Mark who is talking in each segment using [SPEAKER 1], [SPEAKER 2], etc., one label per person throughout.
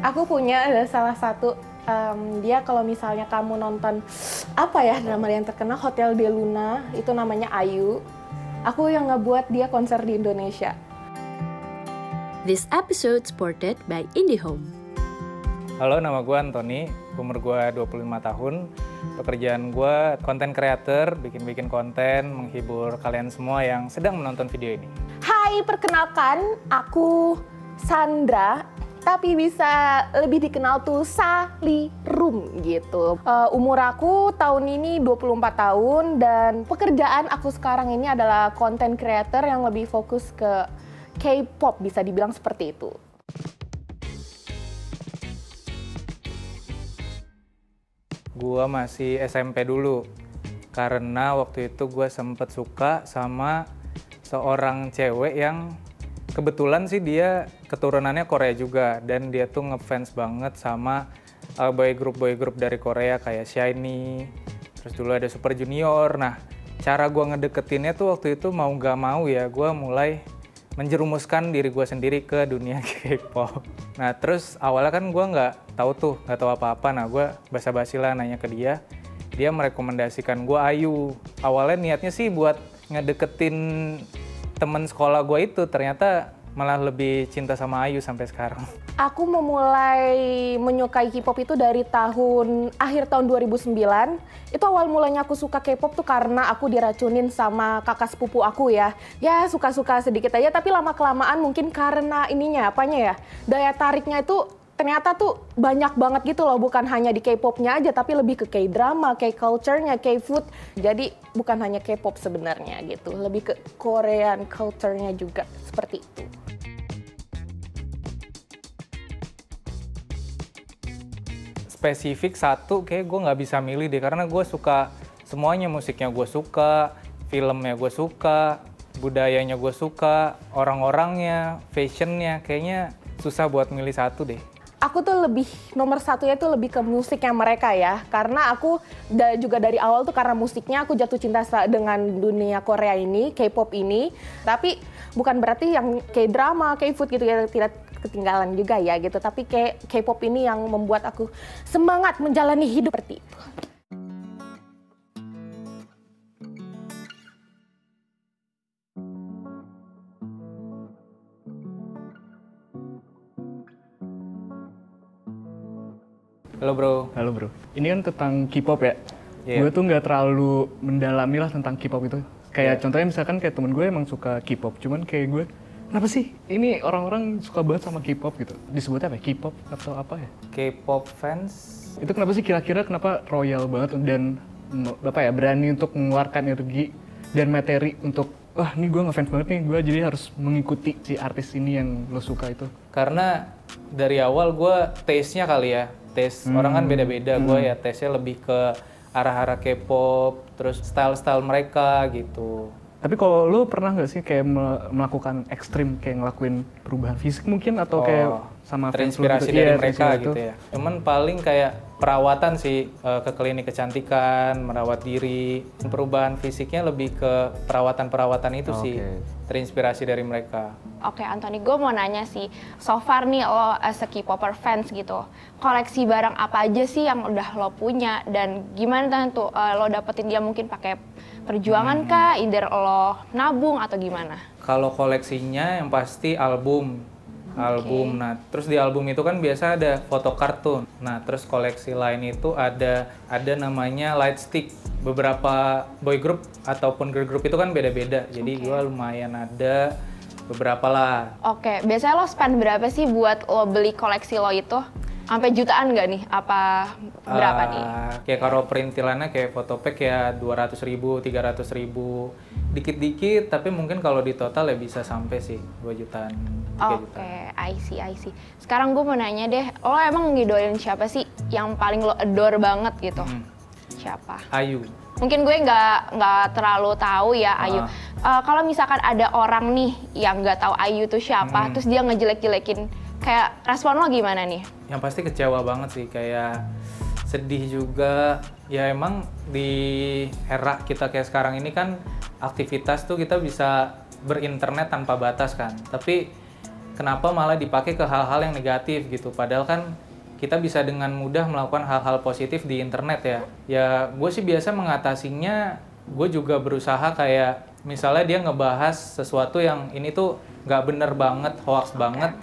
[SPEAKER 1] Aku punya ada salah satu dia kalau misalnya kamu nonton apa ya drama yang terkenal Hotel de Luna itu namanya Ayu. Aku yang ngebuat dia konser di Indonesia.
[SPEAKER 2] This episode supported by IndiHome.
[SPEAKER 3] Halo, nama gue Anthony, umur gue 25 tahun. Pekerjaan gue content creator, bikin konten, menghibur kalian semua yang sedang menonton video ini.
[SPEAKER 1] Hai, perkenalkan, aku Sandra, tapi bisa lebih dikenal tuh Salirum gitu. Umur aku tahun ini 24 tahun dan pekerjaan aku sekarang ini adalah content creator yang lebih fokus ke K-pop, bisa dibilang seperti itu.
[SPEAKER 3] Gua masih SMP dulu, karena waktu itu gue sempet suka sama seorang cewek yang kebetulan sih dia keturunannya Korea juga, dan dia tuh ngefans banget sama boy group dari Korea kayak SHINee, terus dulu ada Super Junior. Nah, cara gue ngedeketinnya tuh waktu itu mau gak mau ya, gue mulai menjerumuskan diri gue sendiri ke dunia K-pop. Nah, terus awalnya kan gue nggak tahu apa-apa. Nah, gue basa-basi lah nanya ke dia. Dia merekomendasikan gue Ayu. Awalnya niatnya sih buat ngedeketin temen sekolah gue itu. Ternyata malah lebih cinta sama Ayu sampai sekarang.
[SPEAKER 1] Aku memulai menyukai K-pop itu dari akhir tahun 2009. Itu awal mulanya aku suka K-pop tuh karena aku diracunin sama kakak sepupu aku ya. Ya suka-suka sedikit aja, tapi lama-kelamaan mungkin karena daya tariknya itu ternyata tuh banyak banget gitu loh. Bukan hanya di K-popnya aja, tapi lebih ke K-drama, K-culture-nya, K-food. Jadi bukan hanya K-pop sebenarnya gitu, lebih ke Korean culture-nya juga seperti itu.
[SPEAKER 3] Spesifik satu kayak gue nggak bisa milih deh, karena gue suka semuanya. Musiknya gue suka, filmnya gue suka, budayanya gue suka, orang-orangnya, fashionnya, kayaknya susah buat milih satu deh.
[SPEAKER 1] Aku tuh nomor satunya tuh lebih ke musiknya mereka ya, karena aku juga dari awal tuh karena musiknya aku jatuh cinta dengan dunia Korea ini, K-pop ini. Tapi bukan berarti yang K-drama, K-food gitu ya tidak ketinggalan juga ya gitu, tapi K-pop ini yang membuat aku semangat menjalani hidup seperti itu.
[SPEAKER 3] Halo bro.
[SPEAKER 4] Halo bro, ini kan tentang K-pop ya.
[SPEAKER 3] Yeah.
[SPEAKER 4] Gue tuh nggak terlalu mendalami lah tentang K-pop itu. Kayak contohnya misalkan kayak temen gue emang suka K-pop, cuman kayak gue, kenapa sih ini orang-orang suka banget sama K-pop gitu? Disebutnya apa? K-pop atau apa ya?
[SPEAKER 3] K-pop fans.
[SPEAKER 4] Itu kenapa sih kira-kira kenapa royal banget dan berani untuk mengeluarkan energi dan materi untuk wah ini gue ngefans banget nih, gue jadi harus mengikuti si artis ini yang lo suka itu.
[SPEAKER 3] Karena dari awal gue taste-nya kali ya. Taste orang kan beda-beda, gue ya taste-nya lebih ke arah-arah K-pop, terus style-style mereka gitu.
[SPEAKER 4] Tapi kalau lu pernah nggak sih kayak melakukan ekstrim, kayak ngelakuin perubahan fisik mungkin atau kayak sama
[SPEAKER 3] terinspirasi dari mereka gitu ya. Cuman paling kayak perawatan sih, ke klinik kecantikan, merawat diri. Perubahan fisiknya lebih ke perawatan itu sih, terinspirasi dari mereka.
[SPEAKER 5] Oke, Anthony, gue mau nanya sih, so far nih lo as a K-popper fans gitu, koleksi barang apa aja sih yang udah lo punya dan gimana tuh lo dapetin dia, mungkin pakai perjuangan kah, either lo nabung atau gimana?
[SPEAKER 3] Kalau koleksinya yang pasti album. Nah terus di album itu kan biasa ada foto kartun. Nah terus koleksi lain itu ada namanya light stick. Beberapa boy group ataupun girl group itu kan beda-beda. Jadi gue lumayan ada beberapa lah. Oke,
[SPEAKER 5] biasanya lo spend berapa sih buat lo beli koleksi lo itu? Sampai jutaan nggak nih? Apa berapa nih?
[SPEAKER 3] Kayak kalau perintilannya kayak Photopack ya 200.000, 300.000. Dikit-dikit, tapi mungkin kalau di total ya bisa sampai sih 2 jutaan.
[SPEAKER 5] Oke, I see. Sekarang gue mau nanya deh, lo emang ngidolain siapa sih yang paling lo adore banget gitu? Siapa?
[SPEAKER 3] Ayu.
[SPEAKER 5] Mungkin gue nggak terlalu tahu ya Ayu. Kalau misalkan ada orang nih yang nggak tahu Ayu tuh siapa, terus dia ngejelek-jelekin, kayak respon lo gimana nih?
[SPEAKER 3] Yang pasti kecewa banget sih, kayak sedih juga. Ya emang di era kita kayak sekarang ini kan aktivitas tuh kita bisa berinternet tanpa batas kan. Tapi kenapa malah dipakai ke hal-hal yang negatif gitu. Padahal kan kita bisa dengan mudah melakukan hal-hal positif di internet ya. Ya gue sih biasa mengatasinya, gue juga berusaha kayak misalnya dia ngebahas sesuatu yang ini tuh nggak bener banget, hoax banget.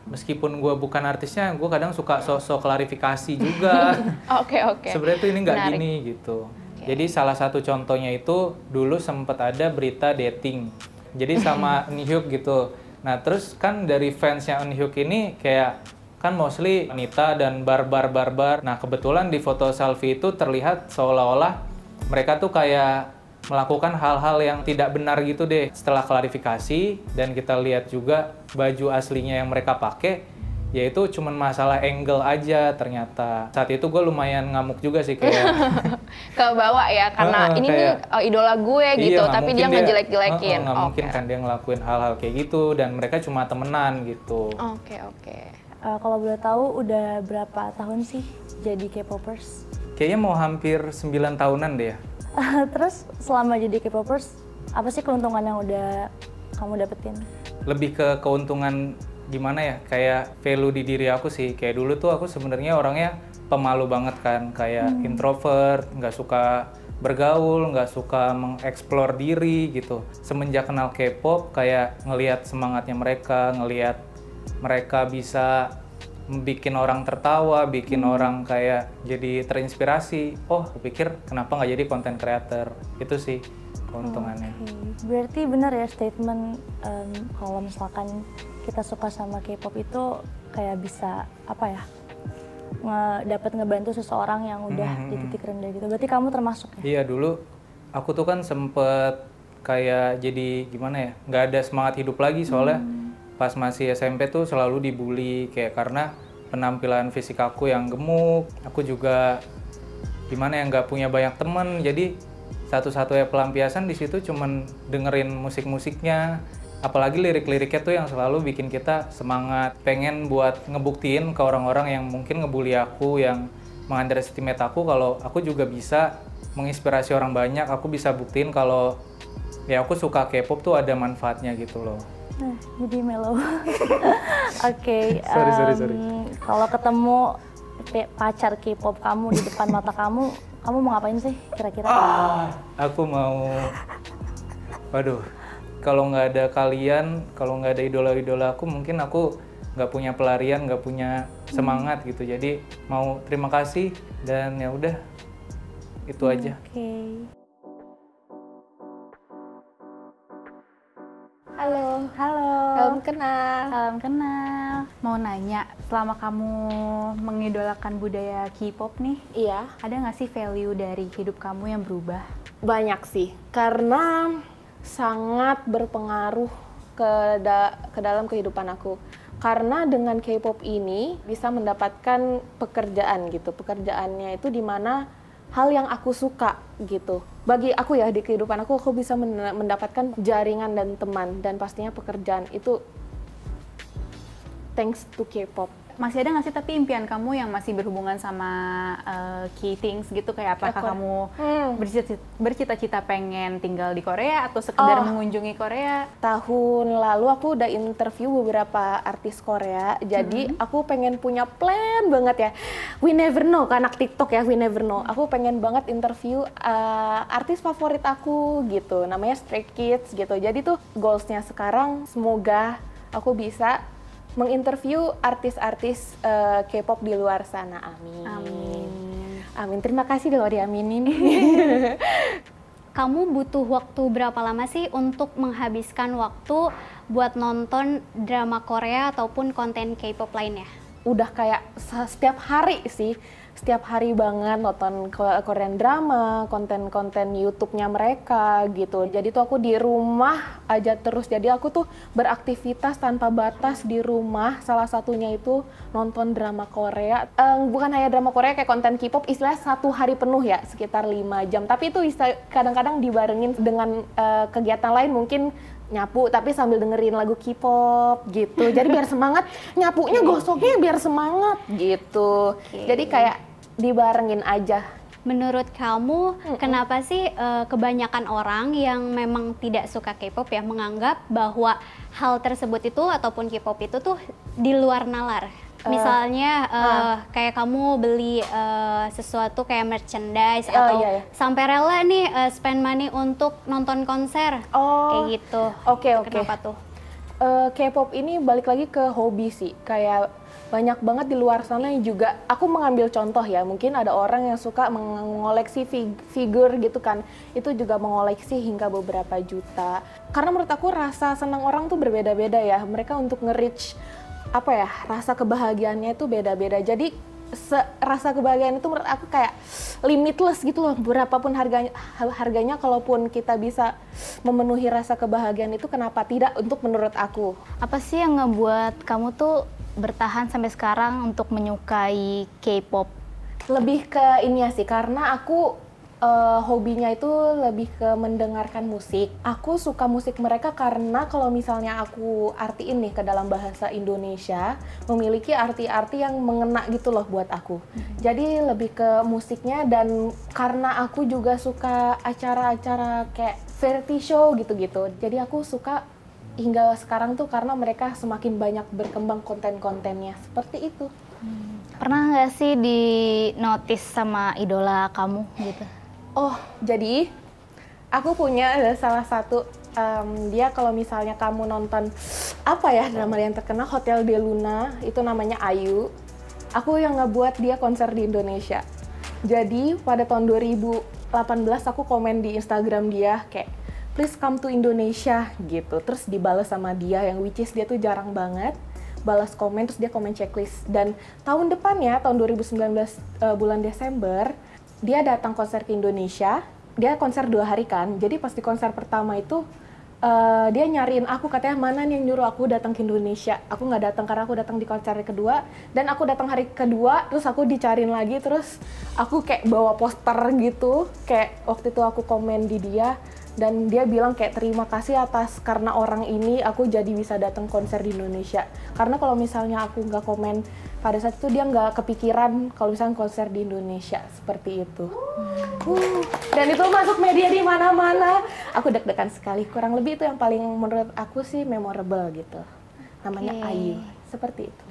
[SPEAKER 3] Meskipun gue bukan artisnya, gue kadang suka sok-sok klarifikasi juga.
[SPEAKER 5] Oke.
[SPEAKER 3] Sebenarnya tuh ini nggak
[SPEAKER 5] Menarik.
[SPEAKER 3] gini gitu. Jadi salah satu contohnya itu dulu sempat ada berita dating. Jadi sama Eunhyuk gitu. Nah terus kan dari fansnya Eunhyuk ini kayak kan mostly wanita dan barbar. Nah kebetulan di foto selfie itu terlihat seolah-olah mereka tuh kayak melakukan hal-hal yang tidak benar gitu deh. Setelah klarifikasi dan kita lihat juga baju aslinya yang mereka pakai, yaitu cuman masalah angle aja ternyata. Saat itu gue lumayan ngamuk juga sih kayak
[SPEAKER 5] Ke bawah ya, karena ini nih idola gue gitu,
[SPEAKER 3] nggak
[SPEAKER 5] tapi
[SPEAKER 3] mungkin
[SPEAKER 5] dia ngejelek-jelekin.
[SPEAKER 3] nggak mungkin kan dia ngelakuin hal-hal kayak gitu dan mereka cuma temenan gitu.
[SPEAKER 5] Oke.
[SPEAKER 6] Kalau boleh tahu udah berapa tahun sih jadi K-popers?
[SPEAKER 3] Kayaknya mau hampir 9 tahunan deh ya.
[SPEAKER 6] Terus selama jadi K-popers, apa sih keuntungan yang udah kamu dapetin?
[SPEAKER 3] Lebih ke keuntungan gimana ya, kayak value di diri aku sih. Kayak dulu tuh aku sebenarnya orangnya pemalu banget kan, kayak introvert, nggak suka bergaul, nggak suka mengeksplor diri gitu. Semenjak kenal K-pop, kayak ngelihat semangatnya mereka, ngelihat mereka bisa bikin orang tertawa, bikin orang kayak jadi terinspirasi. Oh, aku pikir kenapa nggak jadi content creator? Itu sih keuntungannya.
[SPEAKER 6] Berarti benar ya statement kalau misalkan kita suka sama K-pop itu kayak bisa apa ya, dapat ngebantu seseorang yang udah di titik rendah gitu. Berarti kamu termasuk ya?
[SPEAKER 3] Iya, dulu aku tuh kan sempet kayak jadi gimana ya, nggak ada semangat hidup lagi soalnya pas masih SMP tuh selalu dibully kayak karena penampilan fisik aku yang gemuk. Aku juga gimana ya, nggak punya banyak temen, jadi satu-satunya pelampiasan di situ cuman dengerin musik-musiknya. Apalagi lirik-liriknya tuh yang selalu bikin kita semangat, pengen buat ngebuktiin ke orang-orang yang mungkin ngebully aku, yang meng-underestimate aku, kalau aku juga bisa menginspirasi orang banyak. Aku bisa buktiin kalau ya aku suka K-pop tuh ada manfaatnya gitu loh.
[SPEAKER 6] Jadi mellow. Oke.
[SPEAKER 3] Sorry.
[SPEAKER 6] Kalau ketemu pacar K-pop kamu di depan mata kamu mau ngapain sih kira-kira?
[SPEAKER 3] Aku mau, waduh, kalau nggak ada kalian, kalau nggak ada idola-idola aku, mungkin aku nggak punya pelarian, nggak punya semangat gitu. Jadi mau terima kasih dan ya udah, itu aja.
[SPEAKER 6] Oke.
[SPEAKER 1] Halo.
[SPEAKER 6] Halo.
[SPEAKER 1] Salam kenal.
[SPEAKER 7] Mau nanya, selama kamu mengidolakan budaya K-pop nih,
[SPEAKER 1] Iya,
[SPEAKER 7] ada nggak sih value dari hidup kamu yang berubah?
[SPEAKER 1] banyak sih. Karena sangat berpengaruh ke dalam kehidupan aku. Karena dengan K-pop ini bisa mendapatkan pekerjaan gitu. Pekerjaannya itu di mana hal yang aku suka gitu. Bagi aku ya, di kehidupan aku bisa mendapatkan jaringan dan teman, dan pastinya pekerjaan itu thanks to K-pop.
[SPEAKER 7] Masih ada nggak sih tapi impian kamu yang masih berhubungan sama K-Things gitu? Kayak apakah kamu bercita-cita pengen tinggal di Korea atau sekedar mengunjungi Korea?
[SPEAKER 1] Tahun lalu aku udah interview beberapa artis Korea, jadi aku pengen punya plan banget ya. We never know, kan anak TikTok ya, we never know. Aku pengen banget interview artis favorit aku gitu, namanya Stray Kids gitu. Jadi tuh goalsnya sekarang semoga aku bisa menginterview artis-artis K-pop di luar sana. Amin. Terima kasih loh diaminin.
[SPEAKER 8] Kamu butuh waktu berapa lama sih untuk menghabiskan waktu buat nonton drama Korea ataupun konten K-pop lainnya?
[SPEAKER 1] Udah kayak setiap hari sih, setiap hari banget nonton Korean drama, konten-konten YouTube-nya mereka gitu. Jadi tuh aku di rumah aja terus, jadi aku tuh beraktivitas tanpa batas di rumah. Salah satunya itu nonton drama Korea, bukan hanya drama Korea kayak konten K-pop, istilahnya 1 hari penuh ya, sekitar 5 jam. Tapi itu kadang-kadang dibarengin dengan kegiatan lain, mungkin nyapu tapi sambil dengerin lagu K-pop gitu. Jadi biar semangat, nyapunya gosoknya biar semangat gitu. Jadi kayak dibarengin aja
[SPEAKER 8] menurut kamu kenapa sih kebanyakan orang yang memang tidak suka K-pop ya menganggap bahwa hal tersebut itu ataupun K-pop itu tuh di luar nalar? Misalnya kayak kamu beli sesuatu kayak merchandise atau sampai rela nih spend money untuk nonton konser kayak gitu.
[SPEAKER 1] Oke.
[SPEAKER 8] Kenapa tuh?
[SPEAKER 1] K-pop ini balik lagi ke hobi sih, kayak banyak banget di luar sana yang juga, aku mengambil contoh ya, mungkin ada orang yang suka mengoleksi figur gitu kan, itu juga mengoleksi hingga beberapa juta. Karena menurut aku rasa senang orang tuh berbeda-beda ya, mereka untuk nge-reach apa ya, rasa kebahagiaannya itu beda-beda. Jadi rasa kebahagiaan itu menurut aku kayak limitless gitu loh, berapapun harganya kalaupun kita bisa memenuhi rasa kebahagiaan itu, kenapa tidak untuk menurut aku.
[SPEAKER 9] Apa sih yang ngebuat kamu tuh bertahan sampai sekarang untuk menyukai K-pop?
[SPEAKER 1] Lebih ke ini ya sih, karena aku hobinya itu lebih ke mendengarkan musik. Aku suka musik mereka karena kalau misalnya aku artiin nih ke dalam bahasa Indonesia, memiliki arti-arti yang mengena gitu loh buat aku. Jadi lebih ke musiknya, dan karena aku juga suka acara-acara kayak variety show gitu-gitu. Jadi aku suka hingga sekarang tuh karena mereka semakin banyak berkembang konten-kontennya, seperti itu.
[SPEAKER 9] Pernah nggak sih di notice sama idola kamu gitu?
[SPEAKER 1] Oh, jadi aku punya salah satu, dia kalau misalnya kamu nonton apa ya drama yang terkenal Hotel de Luna, itu namanya Ayu. Aku yang ngebuat dia konser di Indonesia. Jadi pada tahun 2018 aku komen di Instagram dia kayak, please come to Indonesia gitu. Terus dibalas sama dia, yang which is dia tuh jarang banget balas komen, terus dia komen checklist. Dan tahun depannya, tahun 2019 bulan Desember, dia datang konser ke Indonesia. Dia konser 2 hari kan, jadi pas di konser pertama itu dia nyariin aku, katanya mana nih yang nyuruh aku datang ke Indonesia. Aku nggak datang karena aku datang di konser kedua, dan aku datang hari kedua, terus aku dicariin lagi, terus aku kayak bawa poster gitu, kayak waktu itu aku komen di dia, dan dia bilang kayak terima kasih atas karena orang ini aku jadi bisa datang konser di Indonesia. Karena kalau misalnya aku nggak komen pada saat itu, dia nggak kepikiran kalau misalnya konser di Indonesia, seperti itu. Dan itu masuk media di mana-mana. Aku deg-degan sekali. Kurang lebih itu yang paling menurut aku sih memorable gitu. Namanya Ayu, seperti itu.